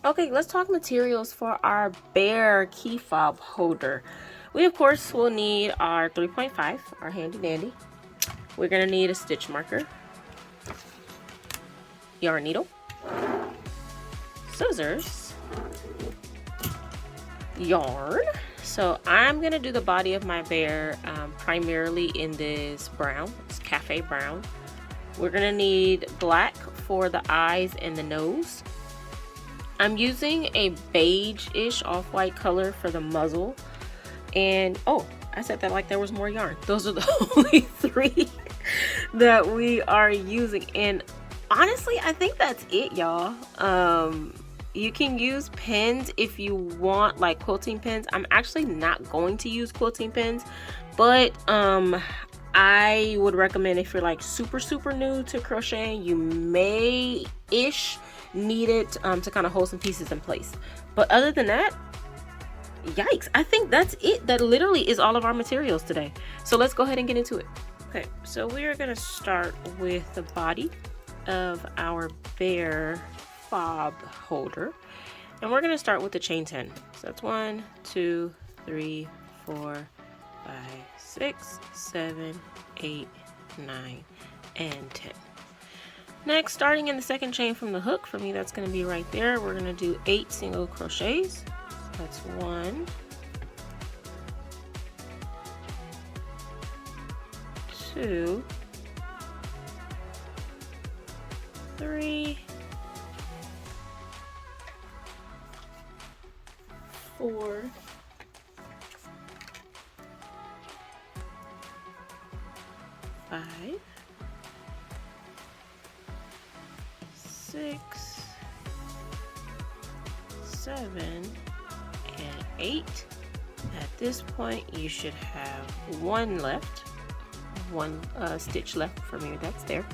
Okay, let's talk materials for our bear key fob holder. We of course will need our 3.5, our handy dandy. We're gonna need a stitch marker, yarn needle, scissors, yarn. So I'm gonna do the body of my bear primarily in this brown, it's cafe brown. We're gonna need black for the eyes and the nose. I'm using a beige-ish off-white color for the muzzle. And oh, I said that like there was more yarn. Those are the only 3 that we are using. And honestly, I think that's it, y'all. You can use pins if you want, like quilting pins. I'm actually not going to use quilting pins, but I would recommend if you're like super new to crocheting, you may-ish need it to kind of hold some pieces in place. But other than that, yikes, I think that's it. That literally is all of our materials today. So let's go ahead and get into it. Okay, so we are gonna start with the body of our bear fob holder, and we're gonna start with the chain 10. So that's 1, 2, 3, 4, 5, 6, 7, 8, 9, and 10. Next, starting in the second chain from the hook, for me that's going to be right there, we're going to do 8 single crochets. So that's 1, 2, 3, 4, 5, 6, 7, and 8. At this point, you should have 1 left, 1 stitch left for me. That's there.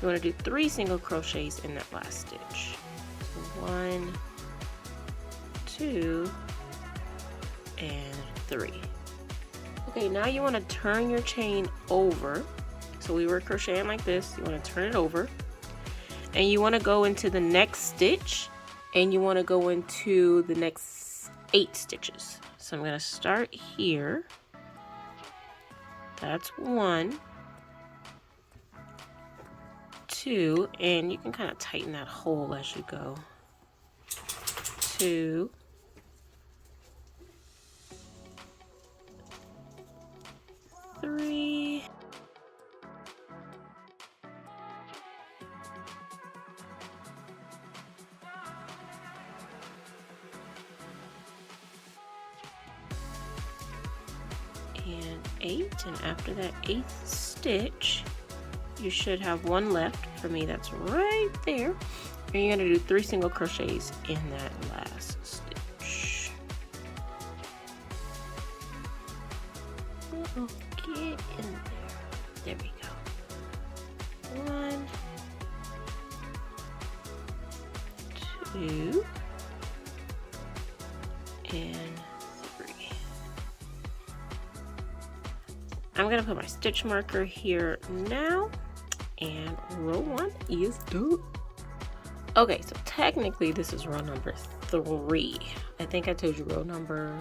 You want to do 3 single crochets in that last stitch. So 1, 2, and 3. Okay, now you want to turn your chain over. So we were crocheting like this. You want to turn it over, and you want to go into the next stitch, and you want to go into the next 8 stitches. So I'm going to start here. That's 1, 2, and you can kind of tighten that hole as you go. 2, 3, 8, and after that 8th stitch you should have 1 left. For me that's right there, and you're going to do 3 single crochets in that last stitch. Oh, get in there. There we go. 1, 2, and 3. I'm going to put my stitch marker here now, and row 1 is done. Okay, so technically this is row number 3. I think I told you row number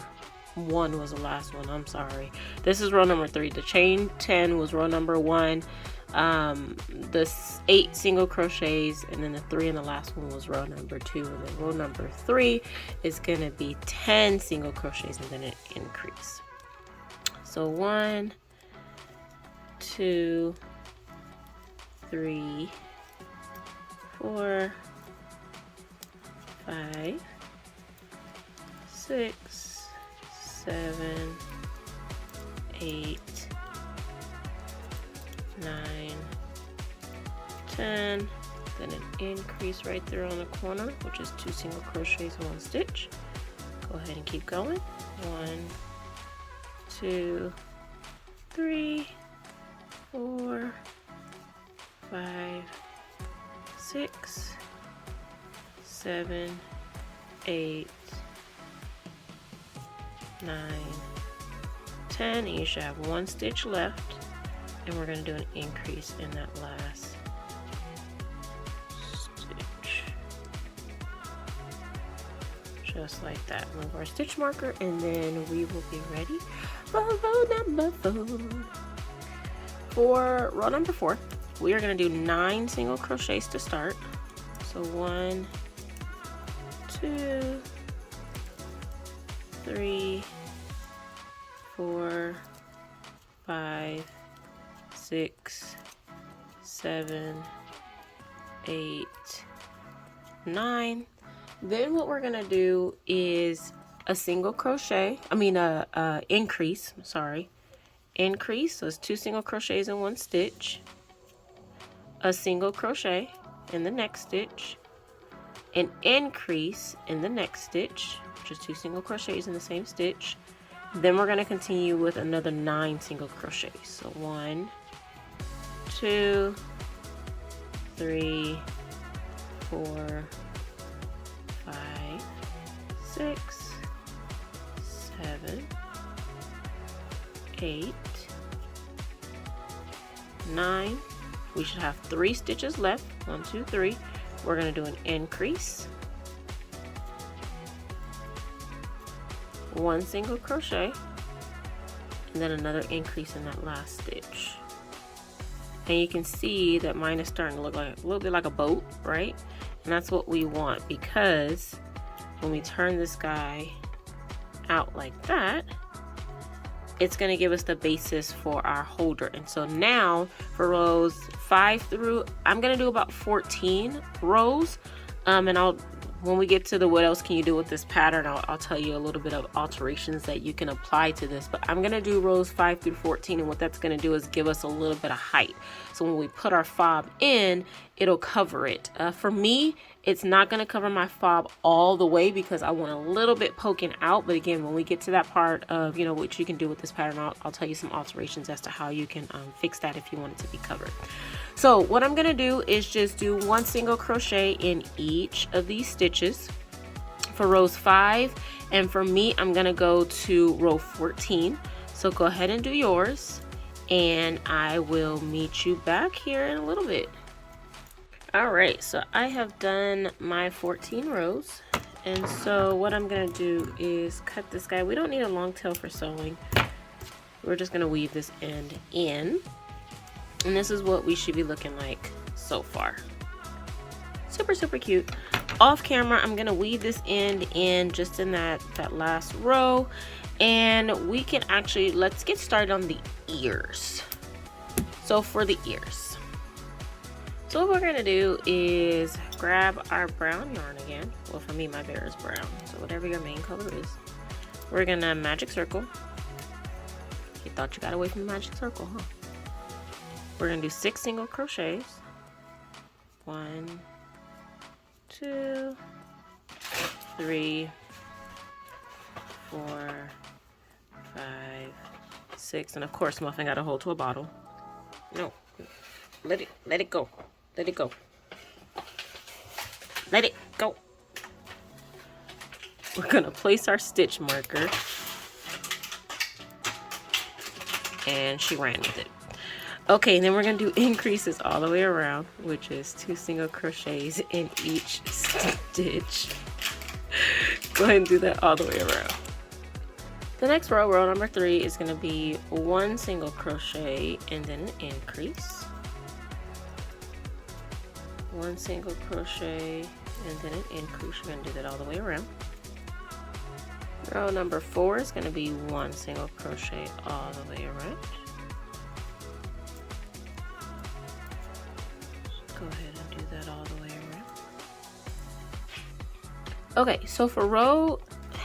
1 was the last one. I'm sorry. This is row number 3. The chain 10 was row number 1. The 8 single crochets, and then the 3 in the last one was row number 2, and then row number 3 is going to be 10 single crochets and then an increase. So 1, 2, 3, 4, 5, 6, 7, 8, 9, 10, then an increase right there on the corner, which is 2 single crochets and 1 stitch. Go ahead and keep going. 1, 2, 3, 4, 5, 6, 7, 8, 9, 10, and you should have 1 stitch left, and we're going to do an increase in that last stitch. just like that. Move our stitch marker, and then we will be ready for row number 4. For row number 4, we are going to do 9 single crochets to start. So 1, 2, 3, 4, 5, 6, 7, 8, 9. Then what we're gonna do is a single crochet, increase, increase, so it's 2 single crochets in 1 stitch, a single crochet in the next stitch, an increase in the next stitch, which is 2 single crochets in the same stitch. Then we're going to continue with another 9 single crochets. So 1, 2, 3, 4, 5, 6, 7, 8, 9. We should have 3 stitches left. 1, 2, 3. We're going to do an increase, 1 single crochet, and then another increase in that last stitch. And you can see that mine is starting to look like a little bit like a boat, right? And that's what we want, because when we turn this guy out like that, it's going to give us the basis for our holder. And so now for rows 5 through, I'm going to do about 14 rows, and when we get to the what else can you do with this pattern, I'll tell you a little bit of alterations that you can apply to this. But I'm going to do rows 5 through 14, and what that's going to do is give us a little bit of height. So when we put our fob in, it'll cover it. For me, it's not going to cover my fob all the way because I want a little bit poking out. But again, when we get to that part of, what you can do with this pattern, I'll tell you some alterations as to how you can fix that if you want it to be covered. So what I'm going to do is just do 1 single crochet in each of these stitches for rows 5. And for me, I'm going to go to row 14. So go ahead and do yours, and I will meet you back here in a little bit. All right, so I have done my 14 rows, and so what I'm gonna do is cut this guy. We don't need a long tail for sewing. We're just gonna weave this end in, and this is what we should be looking like so far. Super, super cute. Off camera, I'm gonna weave this end in just in that last row, and we can actually, let's get started on the ears. So for the ears, so what we're gonna do is grab our brown yarn again. Well, for me, my bear is brown, so whatever your main color is. We're gonna magic circle. You thought you got away from the magic circle, huh? We're gonna do 6 single crochets. 1, 2, 3, 4, 5, 6, and of course Muffin got a hold to a bottle. No, let it go. Let it go. Let it go. We're gonna place our stitch marker, and she ran with it. Okay, and then we're gonna do increases all the way around, which is 2 single crochets in each stitch. Go ahead and do that all the way around. The next row, row number 3, is gonna be 1 single crochet and then an increase. 1 single crochet and then an increase. We're gonna do that all the way around. Row number 4 is gonna be 1 single crochet all the way around. Go ahead and do that all the way around. Okay, so for row,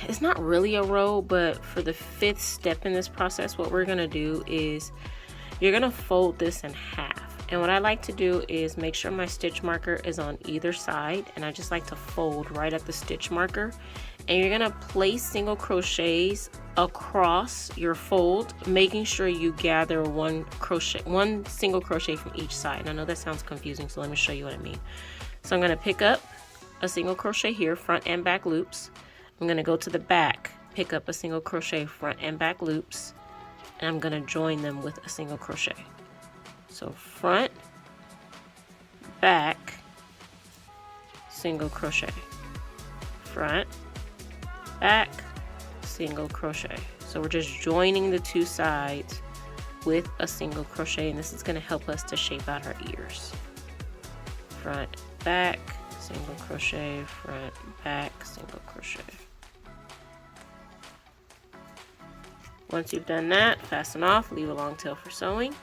it's not really a row, but for the 5th step in this process, what we're gonna do is you're gonna fold this in half. And what I like to do is make sure my stitch marker is on either side, and I just like to fold right at the stitch marker. And you're gonna place single crochets across your fold, making sure you gather 1 single crochet from each side. And I know that sounds confusing, so let me show you what I mean. So I'm gonna pick up a single crochet here, front and back loops. I'm gonna go to the back, pick up a single crochet, front and back loops, and I'm gonna join them with a single crochet. So front, back, single crochet, front, back, single crochet. So we're just joining the two sides with a single crochet, and this is going to help us to shape out our ears. Front, back, single crochet, front, back, single crochet. Once you've done that, fasten off, leave a long tail for sewing,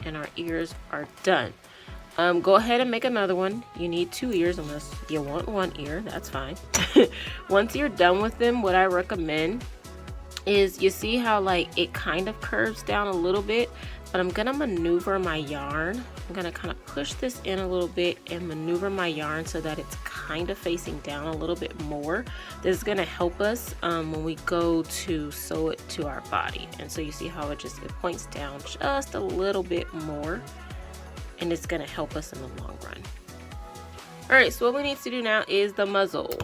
and our ears are done. Go ahead and make another one. You need 2 ears unless you want 1 ear, that's fine. Once you're done with them, what I recommend is, you see how like it kind of curves down a little bit, but I'm gonna maneuver my yarn. I'm gonna kind of push this in a little bit and maneuver my yarn so that it's kind of facing down a little bit more. This is gonna help us when we go to sew it to our body. And so you see how it points down just a little bit more, and it's gonna help us in the long run. All right, so what we need to do now is the muzzle.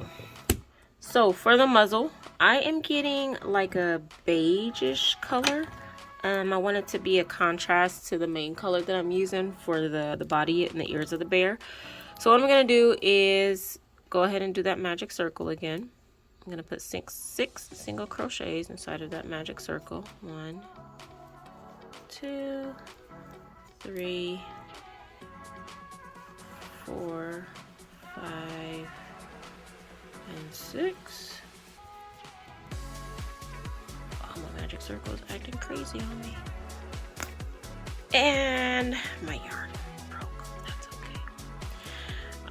So for the muzzle, I am getting like a beige-ish color. I want it to be a contrast to the main color that I'm using for the body and the ears of the bear. So what I'm gonna do is go ahead and do that magic circle again. I'm gonna put six single crochets inside of that magic circle. 1, 2, 3, 4, 5, and 6. Oh, my magic circle is acting crazy on me. And my yarn broke. That's okay.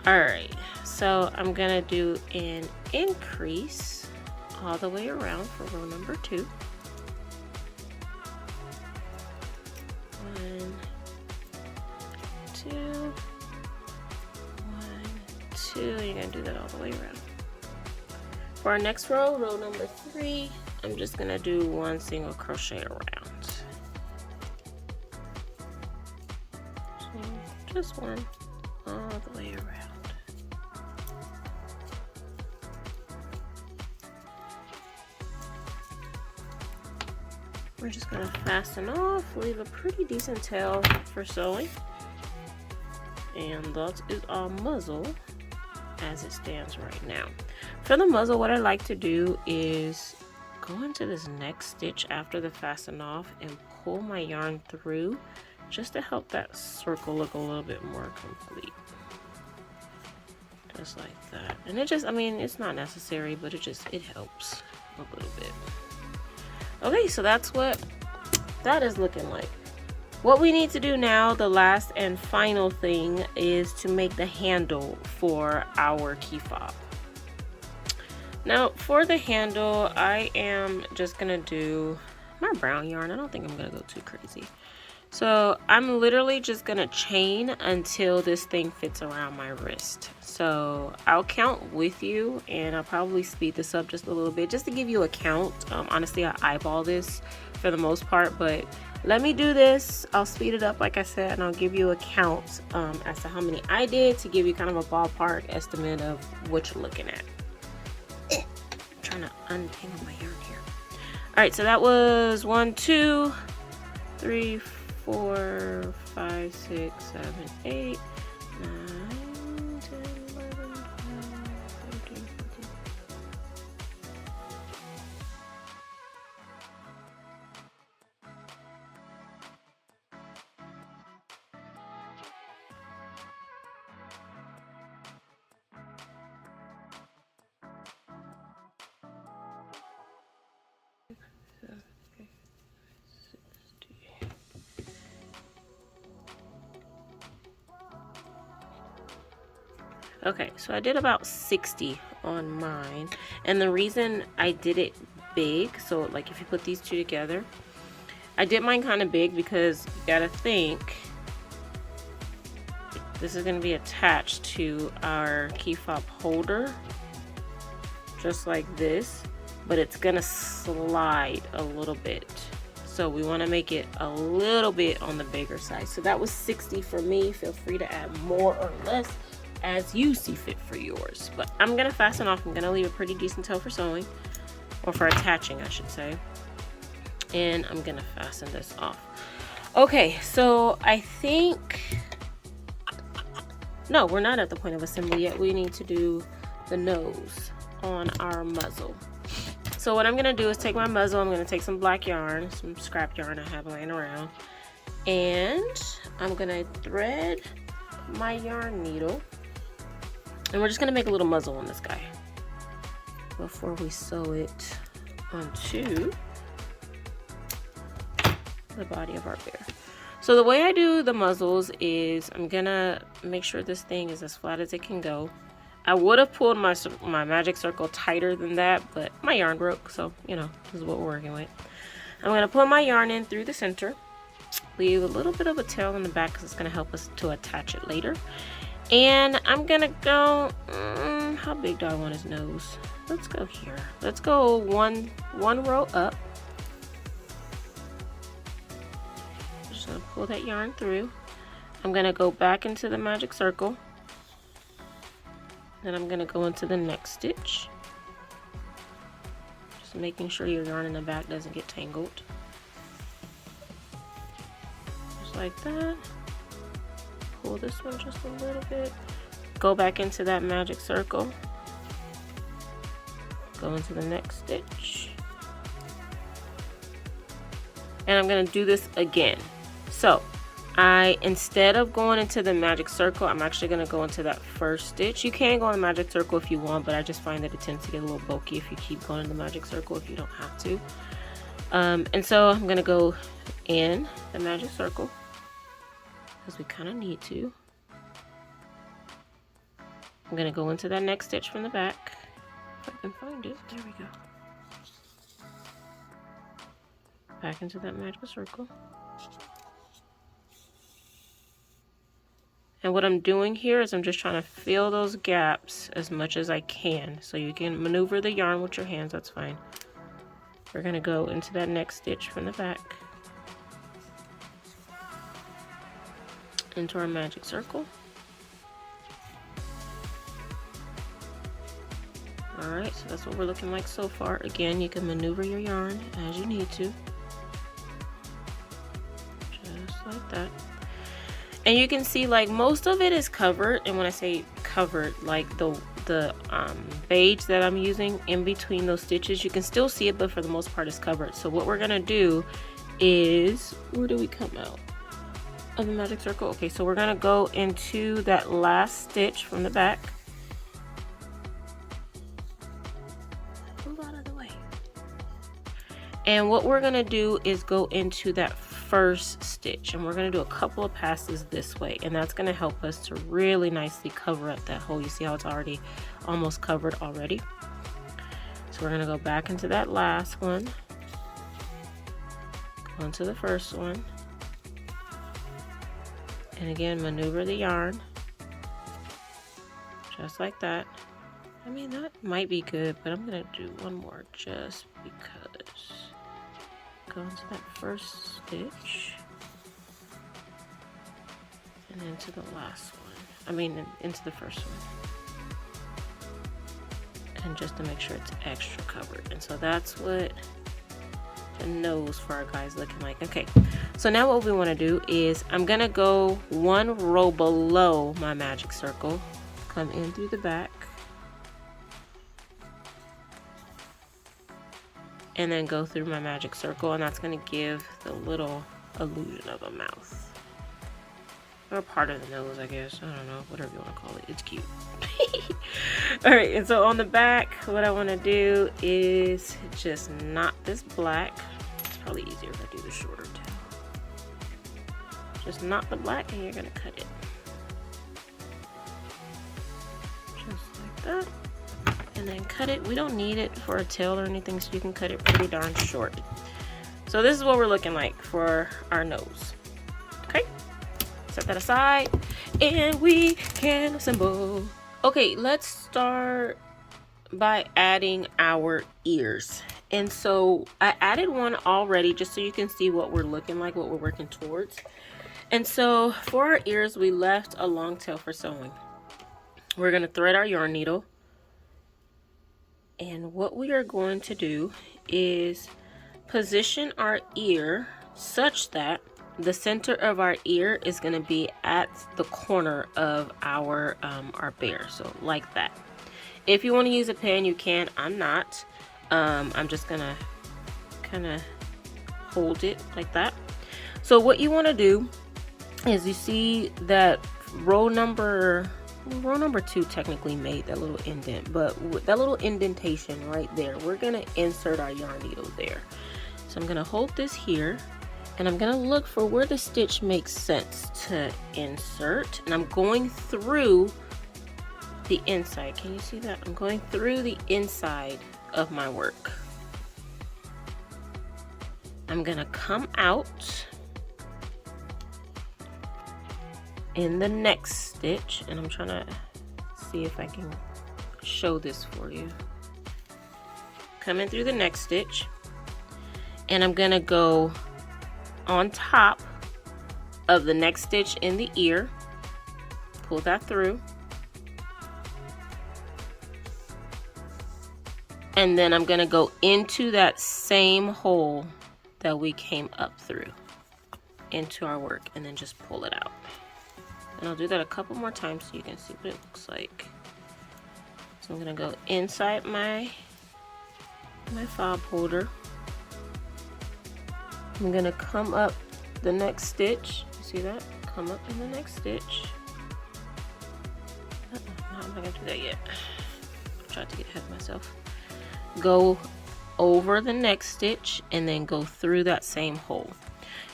Alright, so I'm gonna do an increase all the way around for row number 2. 1, 2, 1, 2. You're gonna do that all the way around. For our next row, row number 3, I'm just gonna do 1 single crochet around. So just 1 all the way around. We're just gonna fasten off, leave a pretty decent tail for sewing. And that is our muzzle as it stands right now. For the muzzle, what I like to do is go into this next stitch after the fasten off and pull my yarn through just to help that circle look a little bit more complete. Just like that. And it just, I mean, it's not necessary, but it helps a little bit. Okay, so that's what that is looking like. What we need to do now, the last and final thing, is to make the handle for our key fob. Now for the handle, I am just gonna do my brown yarn. I don't think I'm gonna go too crazy. So I'm literally just gonna chain until this thing fits around my wrist. So I'll count with you, and I'll probably speed this up just a little bit just to give you a count. Honestly, I eyeball this for the most part, but let me do this. I'll speed it up like I said, and I'll give you a count as to how many I did to give you kind of a ballpark estimate of what you're looking at. I'm trying to untangle my yarn here. All right, so that was 1, 2, 3, 4, 5, 6, 7, 8, 9, 10, 11, 12, 13, 14. Okay, so I did about 60 on mine, and the reason I did it big, so like if you put these two together, I did mine kind of big because you gotta think this is going to be attached to our key fob holder just like this, but it's gonna slide a little bit, so we want to make it a little bit on the bigger side. So that was 60 for me. Feel free to add more or less as you see fit for yours, but I'm gonna fasten off. I'm gonna leave a pretty decent tail for sewing, or for attaching I should say, and I'm gonna fasten this off. Okay, so I think, no, we're not at the point of assembly yet. We need to do the nose on our muzzle. So what I'm going to do is take my muzzle, I'm going to take some black yarn, some scrap yarn I have laying around, and I'm going to thread my yarn needle, and we're just going to make a little muzzle on this guy before we sew it onto the body of our bear. So the way I do the muzzles is I'm gonna make sure this thing is as flat as it can go. I would have pulled my magic circle tighter than that, but my yarn broke, so you know, this is what we're working with. I'm gonna put my yarn in through the center, leave a little bit of a tail in the back because it's gonna help us to attach it later. And I'm gonna go, how big do I want his nose? Let's go here. Let's go one row up. Just gonna pull that yarn through. I'm gonna go back into the magic circle. Then I'm gonna go into the next stitch. Just making sure your yarn in the back doesn't get tangled. Just like that. Pull this one just a little bit. Go back into that magic circle. Go into the next stitch. And I'm gonna do this again. So instead of going into the magic circle, I'm actually going to go into that first stitch. You can go in the magic circle if you want, but I just find that it tends to get a little bulky if you keep going in the magic circle if you don't have to. And so I'm going to go in the magic circle because we kind of need to. I'm going to go into that next stitch from the back. If I can find it. There we go. Back into that magic circle. And what I'm doing here is I'm just trying to fill those gaps as much as I can. So you can maneuver the yarn with your hands, that's fine. We're gonna go into that next stitch from the back. Into our magic circle. Alright, so that's what we're looking like so far. Again, you can maneuver your yarn as you need to. Just like that. And you can see like most of it is covered, and when I say covered, like the beige that I'm using in between those stitches, you can still see it, but for the most part it's covered. So what we're gonna do is, where do we come out of the magic circle? Okay, so we're gonna go into that last stitch from the back. Move out of the way. And what we're gonna do is go into that first stitch, and we're going to do a couple of passes this way, and that's going to help us to really nicely cover up that hole. You see how it's already almost covered already. So we're going to go back into that last one, go into the first one, and again maneuver the yarn just like that. I mean, that might be good, but I'm going to do one more just because. Go into that first stitch and into the last one. I mean, into the first one. And just to make sure it's extra covered. And so that's what the nose for our guy's looking like. Okay, so now what we want to do is I'm gonna go one row below my magic circle, come in through the back, and then go through my magic circle, and that's going to give the little illusion of a mouth, or part of the nose, I guess. I don't know, whatever you want to call it. It's cute. All right, and so on the back, what I want to do is just knot this black. It's probably easier if I do the shorter tail. Just knot the black, and you're going to cut it just like that. And then cut it. We don't need it for a tail or anything, so you can cut it pretty darn short. So this is what we're looking like for our nose. Okay, set that aside and we can assemble. Okay, let's start by adding our ears. And so I added one already just so you can see what we're looking like, what we're working towards. And so for our ears, we left a long tail for sewing. We're going to thread our yarn needle. And what we are going to do is position our ear such that the center of our ear is going to be at the corner of our bear, so like that. If you want to use a pen, you can. I'm not. I'm just gonna kind of hold it like that. So what you want to do is, you see that row number 2 technically made that little indent, but that little indentation right there, we're gonna insert our yarn needle there. So I'm gonna hold this here, and I'm gonna look for where the stitch makes sense to insert, and I'm going through the inside. Can you see that? I'm going through the inside of my work. I'm gonna come out in the next stitch, and I'm trying to see if I can show this for you. Coming through the next stitch, and I'm gonna go on top of the next stitch in the ear, pull that through, and then I'm gonna go into that same hole that we came up through into our work, and then just pull it out. And I'll do that a couple more times so you can see what it looks like. So I'm gonna go inside my fob holder. I'm gonna come up the next stitch. You see that? Come up in the next stitch. No, I'm not gonna do that yet. I tried to get ahead of myself. Go over the next stitch and then go through that same hole.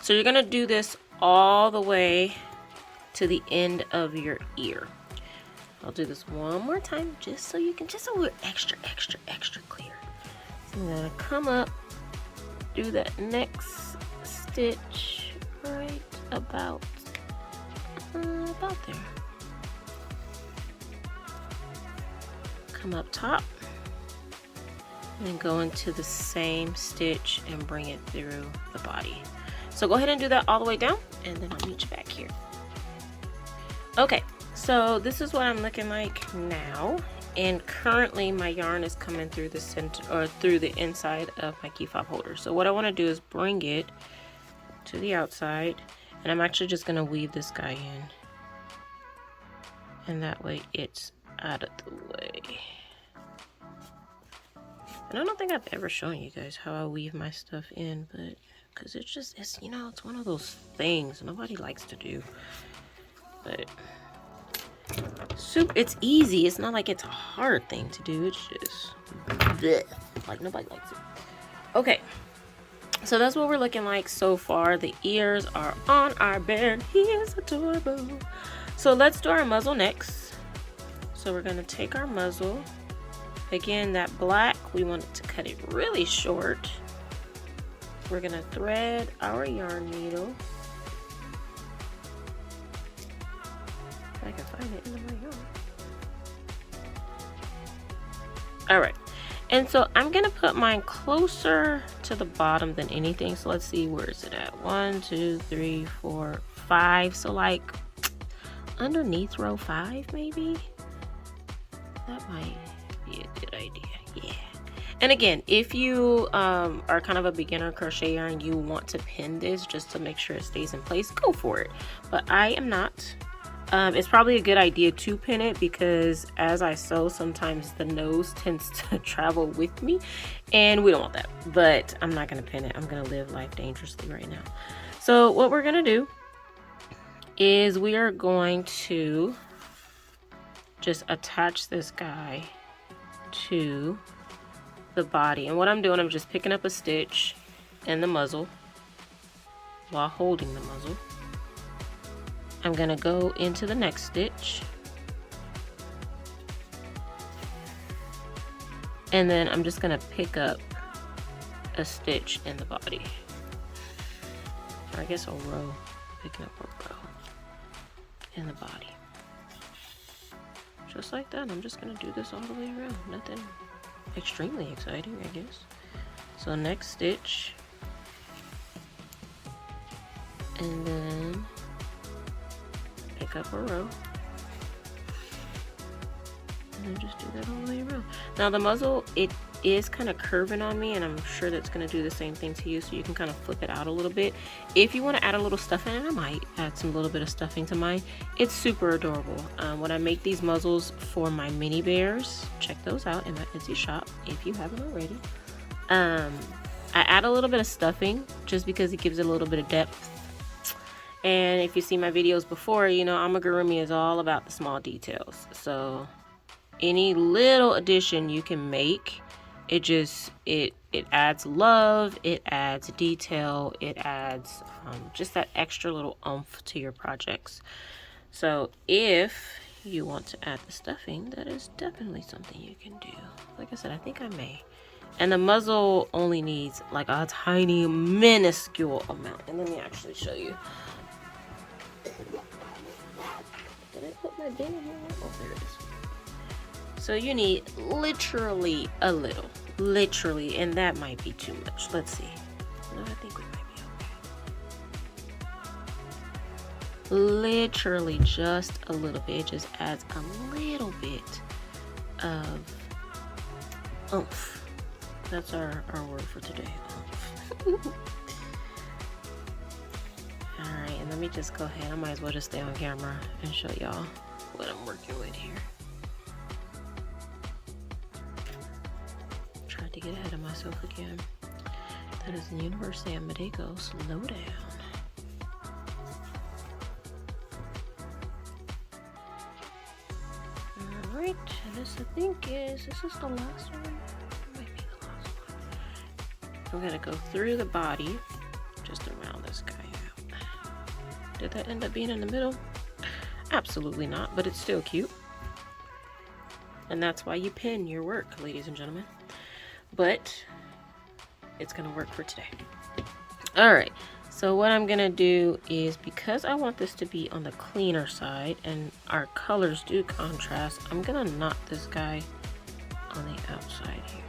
So you're gonna do this all the way to the end of your ear. I'll do this one more time just so we're extra clear. So I'm gonna come up, do that next stitch right about there. Come up top and go into the same stitch and bring it through the body. So go ahead and do that all the way down, and then I'll meet you back here. Okay, so this is what I'm looking like now, and currently my yarn is coming through the center, or through the inside of my key fob holder. So what I want to do is bring it to the outside, and I'm actually just going to weave this guy in, and that way it's out of the way. And I don't think I've ever shown you guys how I weave my stuff in, but because it's you know, it's one of those things nobody likes to do. But it's easy. It's not like it's a hard thing to do. It's just bleh, like nobody likes it. Okay, so that's what we're looking like so far. The ears are on our bear. He is adorable. So let's do our muzzle next. So we're gonna take our muzzle. Again, that black, we want it to cut it really short. We're gonna thread our yarn needle. If I can find it in my yarn. All right, and so I'm gonna put mine closer to the bottom than anything. So let's see, where is it at? 1, 2, 3, 4, 5. So like underneath row 5, maybe. That might be a good idea. Yeah. And again, if you are kind of a beginner crocheter and you want to pin this just to make sure it stays in place, go for it. But I am not. It's probably a good idea to pin it, because as I sew, sometimes the nose tends to travel with me, and we don't want that. But I'm not going to pin it. I'm going to live life dangerously right now. So what we're going to do is we are going to just attach this guy to the body. And what I'm doing, I'm just picking up a stitch in the muzzle while holding the muzzle. I'm going to go into the next stitch, and then I'm just going to pick up a stitch in the body, or I guess a row, picking up a row in the body, just like that. I'm just going to do this all the way around. Nothing extremely exciting, I guess. So next stitch, and then pick up a row, and then just do that all the way around. Now the muzzle, it is kind of curving on me, and I'm sure that's going to do the same thing to you, so you can kind of flip it out a little bit. If you want to add a little stuffing, and I might add some little bit of stuffing to mine, it's super adorable. When I make these muzzles for my mini bears, check those out in my Etsy shop if you haven't already. I add a little bit of stuffing just because it gives it a little bit of depth. And if you see my videos before, you know amigurumi is all about the small details. So any little addition you can make, it adds love, it adds detail, it adds just that extra little oomph to your projects. So if you want to add the stuffing, that is definitely something you can do. Like I said, I think I may. And the muzzle only needs like a tiny minuscule amount. And let me actually show you. Did I put my bin in here? Oh, there it is. So you need literally a little. Literally, and that might be too much. Let's see. No, I think we might be okay. Literally just a little bit. It just adds a little bit of oomph. That's our word for today. Oomph. Alright, and let me just go ahead. I might as well just stay on camera and show y'all what I'm working with here. Tried to get ahead of myself again. That is the universe saying, Madego, slow down. Alright, and this I think is this the last one? It might be the last one. I'm gonna go through the body, just around this guy out. Did that end up being in the middle? Absolutely not, but it's still cute. And that's why you pin your work, ladies and gentlemen. But it's gonna work for today. All right, so what I'm gonna do is, because I want this to be on the cleaner side and our colors do contrast, I'm gonna knot this guy on the outside here.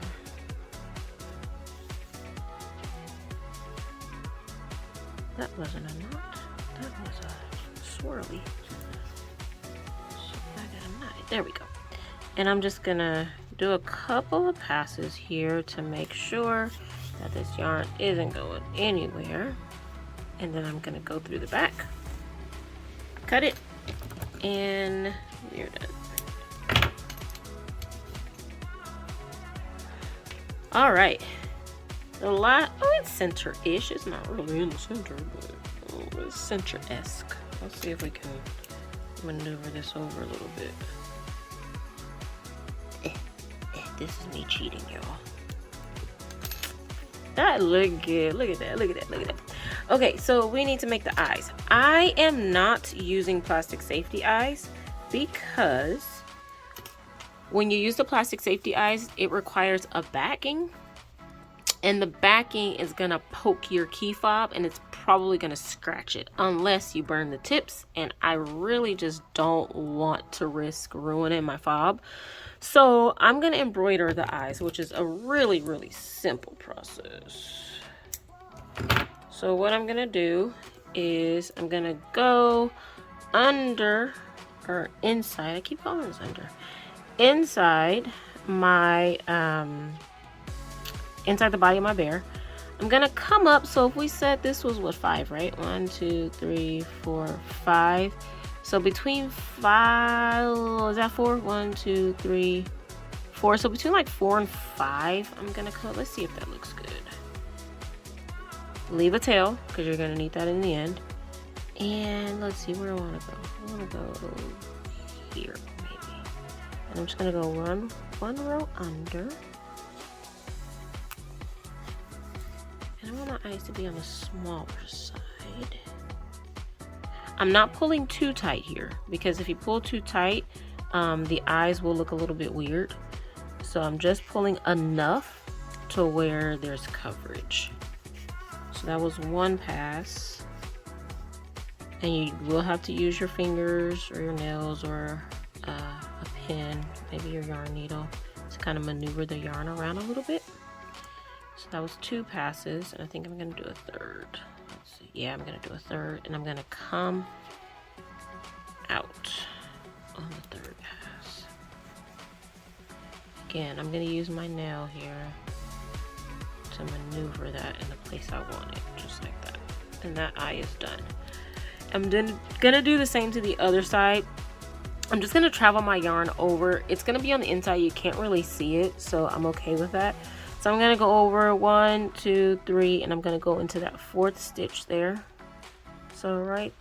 That wasn't a knot, that was a swirly. So I got a knot. There we go. And I'm just gonna do a couple of passes here to make sure that this yarn isn't going anywhere. And then I'm gonna go through the back, cut it, and we're done. All right, oh, it's center-ish. It's not really in the center, but it's center-esque. Let's see if we can maneuver this over a little bit. This is me cheating, y'all. That look good. Look at that, look at that, look at that. Okay, so we need to make the eyes. I am not using plastic safety eyes because when you use the plastic safety eyes, it requires a backing. And the backing is gonna poke your key fob and it's probably gonna scratch it unless you burn the tips. And I really just don't want to risk ruining my fob. So I'm gonna embroider the eyes, which is a really, really simple process. So what I'm gonna do is I'm gonna go under, or inside, I keep calling this under, inside my, inside the body of my bear. I'm gonna come up, so if we said this was what, 5, right? 1, 2, 3, 4, 5. So between 5, is that 4? 1, 2, 3, 4. So between like 4 and 5, I'm gonna come, let's see if that looks good. Leave a tail, because you're gonna need that in the end. And let's see, where do I wanna go? I wanna go here, maybe. And I'm just gonna go one row under. And I want my eyes to be on the smaller side. I'm not pulling too tight here, because if you pull too tight, the eyes will look a little bit weird. So I'm just pulling enough to where there's coverage. So that was one pass. And you will have to use your fingers or your nails or a pin, maybe your yarn needle, to kind of maneuver the yarn around a little bit. So that was 2 passes, and I think I'm gonna do a third. Let's see. Yeah, I'm gonna do a third, and I'm gonna come out on the 3rd pass. Again, I'm going to use my nail here to maneuver that in the place I want it, just like that. And that eye is done. I'm gonna do the same to the other side. I'm just gonna travel my yarn over. It's gonna be on the inside, you can't really see it, so I'm okay with that. So I'm gonna go over 1, 2, 3, and I'm gonna go into that 4th stitch there. So right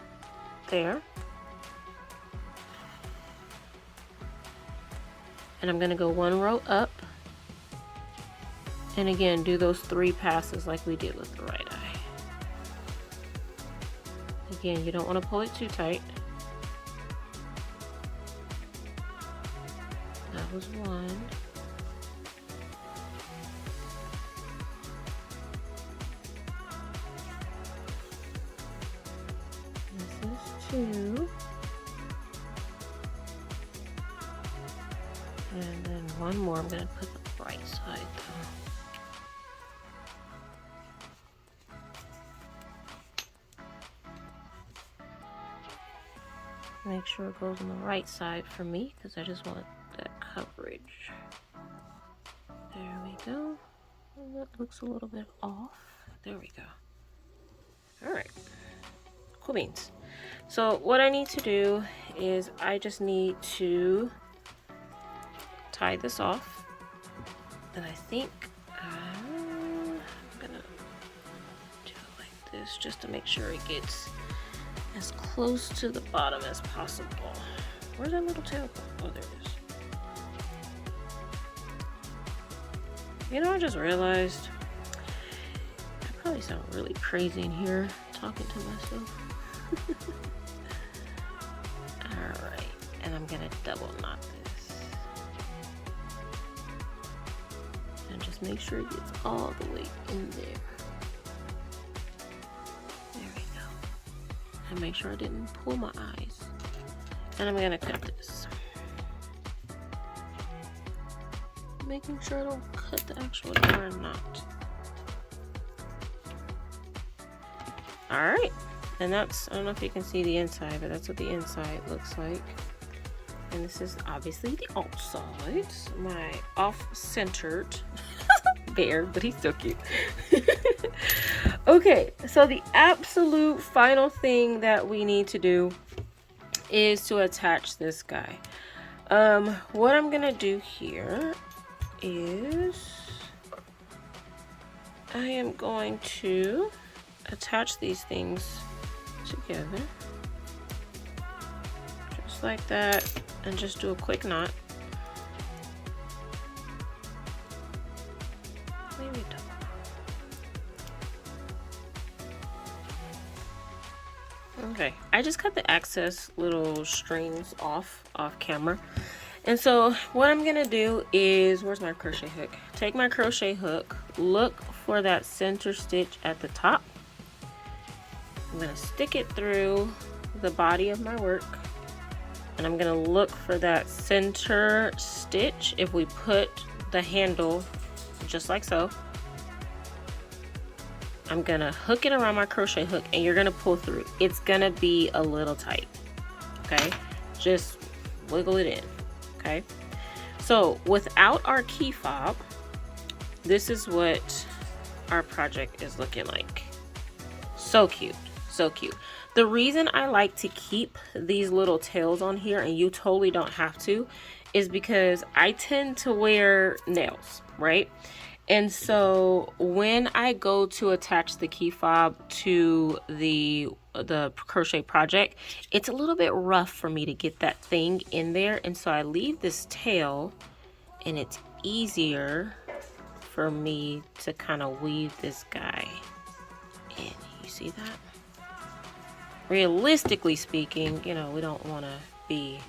there. And I'm gonna go 1 row up. And again, do those 3 passes like we did with the right eye. Again, you don't want to pull it too tight. That was 1. This is 2. And then 1 more. I'm going to put the right side though. Make sure it goes on the right side for me because I just want that coverage. There we go. And that looks a little bit off. There we go. Alright. Cool beans. So what I need to do is I just need to tie this off. And I think I'm gonna do it like this just to make sure it gets as close to the bottom as possible. Where's that little tail go? Oh, there it is. You know, I just realized I probably sound really crazy in here talking to myself. Alright, and I'm gonna double knot this. And just make sure it gets all the way in there. And make sure I didn't pull my eyes. And I'm gonna cut this. Making sure I don't cut the actual yarn knot. Alright, and that's, I don't know if you can see the inside, but that's what the inside looks like. And this is obviously the outside. My off-centered bear, but he's so cute. Okay, so the absolute final thing that we need to do is to attach this guy. What I'm gonna do here is I am going to attach these things together just like that, and just do a quick knot. Maybe double. Okay, I just cut the excess little strings off camera. And so what I'm gonna do is, where's my crochet hook? Take my crochet hook, look for that center stitch at the top. I'm gonna stick it through the body of my work, and I'm gonna look for that center stitch. If we put the handle just like so, I'm gonna hook it around my crochet hook, and you're gonna pull through. It's gonna be a little tight, okay? Just wiggle it in, okay? So without our key fob, this is what our project is looking like. So cute, so cute. The reason I like to keep these little tails on here, and you totally don't have to, is because I tend to wear nails, right? And so when I go to attach the key fob to the crochet project, it's a little bit rough for me to get that thing in there. And so I leave this tail, and it's easier for me to kind of weave this guy in. You see that? Realistically speaking, you know, we don't want to be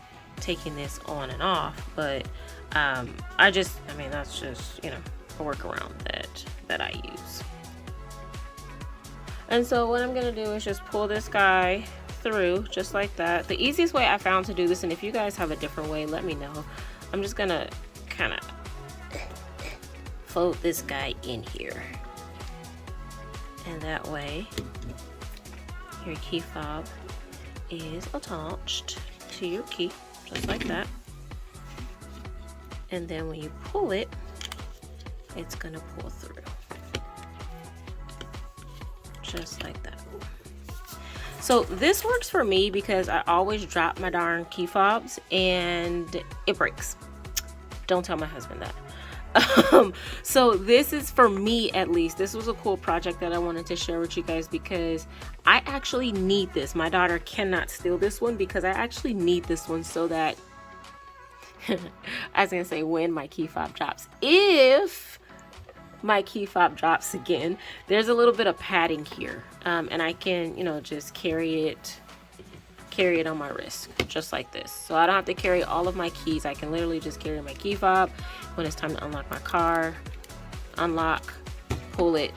taking this on and off, but I mean, that's just, you know, a workaround that I use. And so what I'm gonna do is just pull this guy through just like that. The easiest way I found to do this, and if you guys have a different way, let me know. I'm just gonna kind of fold this guy in here, and that way your key fob is attached to your key, just like that. and then when you pull it, it's gonna pull through. Just like that. So this works for me because I always drop my darn key fobs and it breaks. Don't tell my husband that. So this is, for me at least, this was a cool project that I wanted to share with you guys because I actually need this. My daughter cannot steal this one because I actually need this one so that I was gonna say when my key fob drops, if my key fob drops again, there's a little bit of padding here, and I can, you know, just carry it on my wrist just like this, so I don't have to carry all of my keys. I can literally just carry my key fob when it's time to unlock my car, unlock, pull it,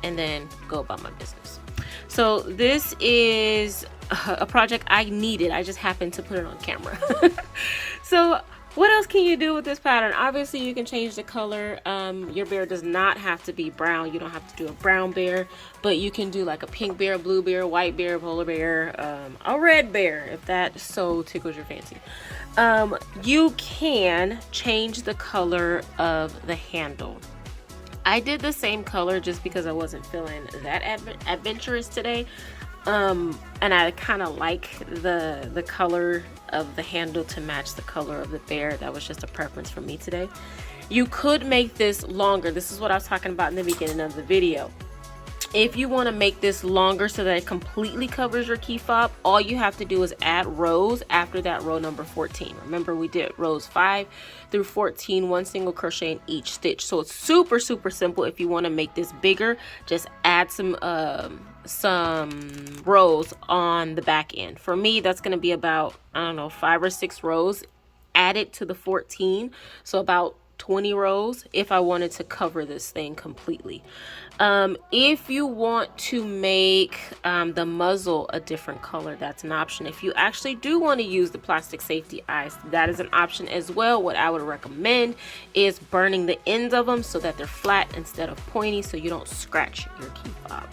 and then go about my business. So this is a project I needed. I just happened to put it on camera. So what else can you do with this pattern? Obviously you can change the color. Your bear does not have to be brown. You don't have to do a brown bear, but you can do like a pink bear, blue bear, white bear, polar bear, a red bear, if that so tickles your fancy. You can change the color of the handle. I did the same color just because I wasn't feeling that adventurous today. And I kind of like the color of the handle to match the color of the bear. That was just a preference for me today. You could make this longer. This is what I was talking about in the beginning of the video. If you want to make this longer so that it completely covers your key fob, all you have to do is add rows after that row number 14. Remember, we did rows 5 through 14, 1 single crochet in each stitch. So it's super simple. If you want to make this bigger, just add some rows on the back end. For me, that's going to be about, I don't know, 5 or 6 rows added to the 14, so about 20 rows if I wanted to cover this thing completely. If you want to make the muzzle a different color, that's an option. If you actually do want to use the plastic safety eyes, that is an option as well. What I would recommend is burning the ends of them so that they're flat instead of pointy, so you don't scratch your key fob.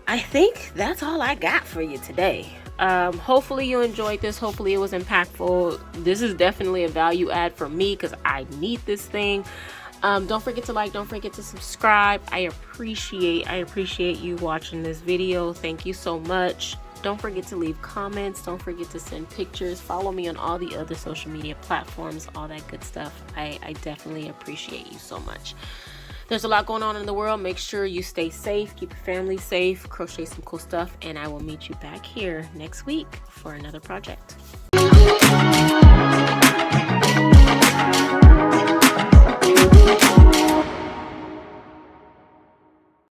I think that's all I got for you today. Hopefully you enjoyed this. Hopefully it was impactful. This is definitely a value add for me because I need this thing. Don't forget to like, don't forget to subscribe. I appreciate you watching this video. Thank you so much. Don't forget to leave comments. Don't forget to send pictures. Follow me on all the other social media platforms, all that good stuff. I definitely appreciate you so much. There's a lot going on in the world. Make sure you stay safe, keep your family safe, crochet some cool stuff, and I will meet you back here next week for another project.